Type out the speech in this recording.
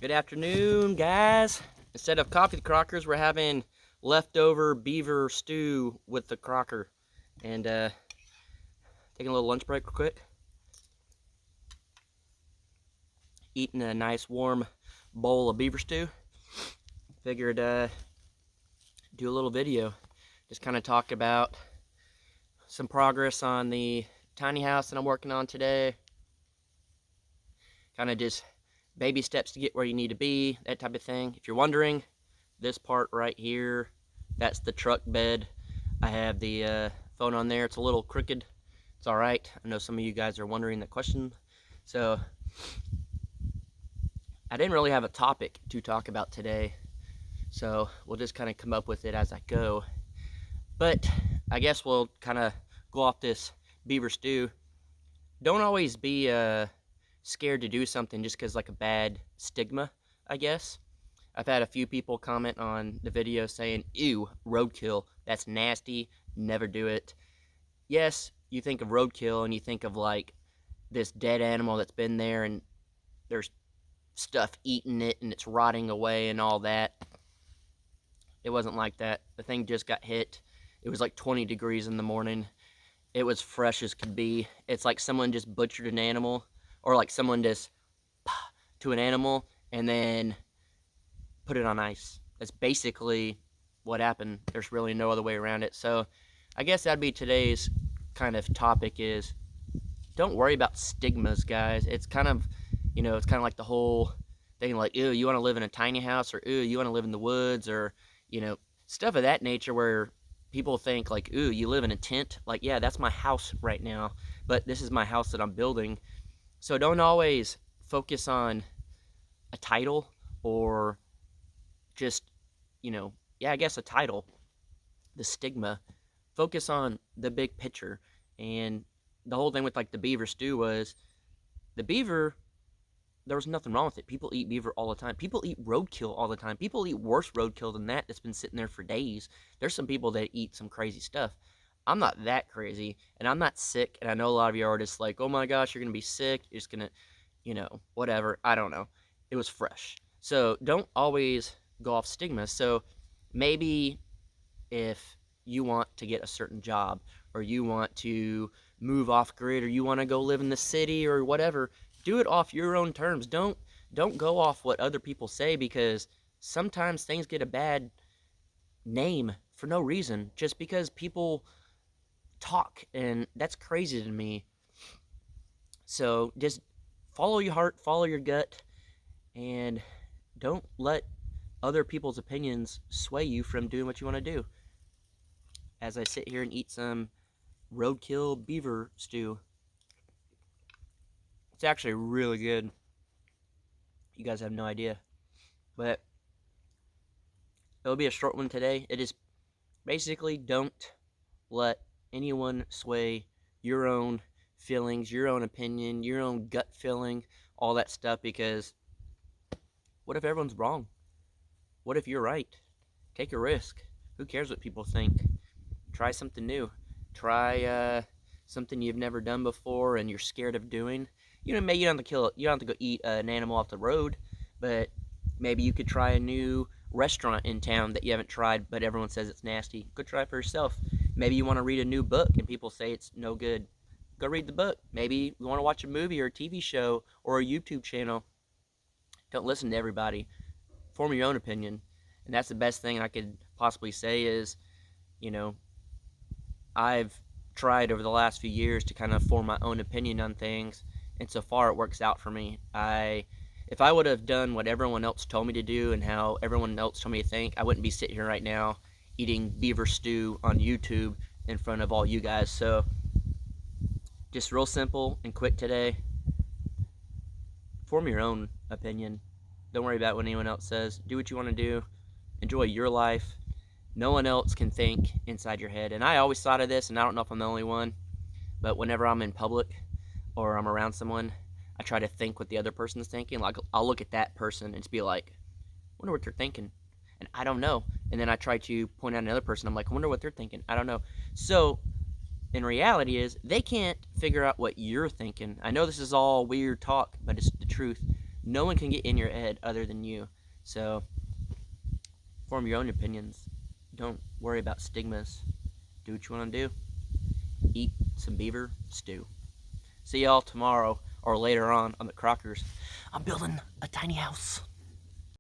Good afternoon, guys. Instead of coffee with Crockers, we're having leftover beaver stew with the Crocker. And taking a little lunch break real quick. Eating a nice warm bowl of beaver stew. Figured do a little video. Just kind of talk about some progress on the tiny house that I'm working on today. Kind of just baby steps to get where you need to be, that type of thing. If you're wondering, this part right here, that's the truck bed. I have the phone on there. It's a little crooked. It's all right. I know some of you guys are wondering that question. So I didn't really have a topic to talk about today, so we'll just kind of come up with it as I go. But I guess we'll kind of go off this beaver stew. Don't always be scared to do something just because like a bad stigma, I guess. I've had a few people comment on the video saying, ew, roadkill, that's nasty, never do it. Yes, you think of roadkill and you think of like this dead animal that's been there and there's stuff eating it and it's rotting away and all that. It wasn't like that. The thing just got hit. It was like 20 degrees in the morning. It was fresh as could be. It's like someone just butchered an animal, or like someone just to an animal and then put it on ice. That's basically what happened. There's really no other way around it. So I guess that'd be today's kind of topic is don't worry about stigmas, guys. It's kind of, it's kind of like the whole thing like, ew, you want to live in a tiny house, or ew, you want to live in the woods, or, stuff of that nature where people think like, ooh, you live in a tent. Like, yeah, that's my house right now, but this is my house that I'm building. So don't always focus on a title or just, I guess a title, the stigma. Focus on the big picture. And the whole thing with like the beaver stew was the beaver, there was nothing wrong with it. People eat beaver all the time. People eat roadkill all the time. People eat worse roadkill than that that's been sitting there for days. There's some people that eat some crazy stuff. I'm not that crazy, and I'm not sick, and I know a lot of you are just like, oh my gosh, you're going to be sick, you're just going to, whatever, I don't know. It was fresh. So don't always go off stigma. So maybe if you want to get a certain job, or you want to move off grid, or you want to go live in the city, or whatever, do it off your own terms. Don't go off what other people say, because sometimes things get a bad name for no reason, just because people talk, and that's crazy to me. So just follow your heart, follow your gut, and don't let other people's opinions sway you from doing what you want to do. As I sit here and eat some roadkill beaver stew, it's actually really good. You guys have no idea, but it'll be a short one today. It is basically don't let anyone sway your own feelings, your own opinion, your own gut feeling, all that stuff, because what if everyone's wrong? What if you're right? Take a risk. Who cares what people think? Try something new. Try something you've never done before and you're scared of doing. Maybe you don't have to kill it. You don't have to go eat an animal off the road, but maybe you could try a new restaurant in town that you haven't tried, but everyone says it's nasty. Go try it for yourself. Maybe you want to read a new book and people say it's no good. Go read the book. Maybe you want to watch a movie or a TV show or a YouTube channel. Don't listen to everybody. Form your own opinion. And that's the best thing I could possibly say is, I've tried over the last few years to kind of form my own opinion on things, and so far it works out for me. If I would have done what everyone else told me to do and how everyone else told me to think, I wouldn't be sitting here right now eating beaver stew on YouTube in front of all you guys. So just real simple and quick today. Form your own opinion. Don't worry about what anyone else says. Do what you want to do. Enjoy your life. No one else can think inside your head. And I always thought of this, and I don't know if I'm the only one, but whenever I'm in public or I'm around someone, I try to think what the other person is thinking. Like, I'll look at that person and just be like, I wonder what they're thinking. And I don't know. And then I try to point out another person. I'm like, I wonder what they're thinking. I don't know. So in reality is they can't figure out what you're thinking. I know this is all weird talk, but it's the truth. No one can get in your head other than you. So form your own opinions. Don't worry about stigmas. Do what you want to do. Eat some beaver stew. See y'all tomorrow or later on the Crockers. I'm building a tiny house.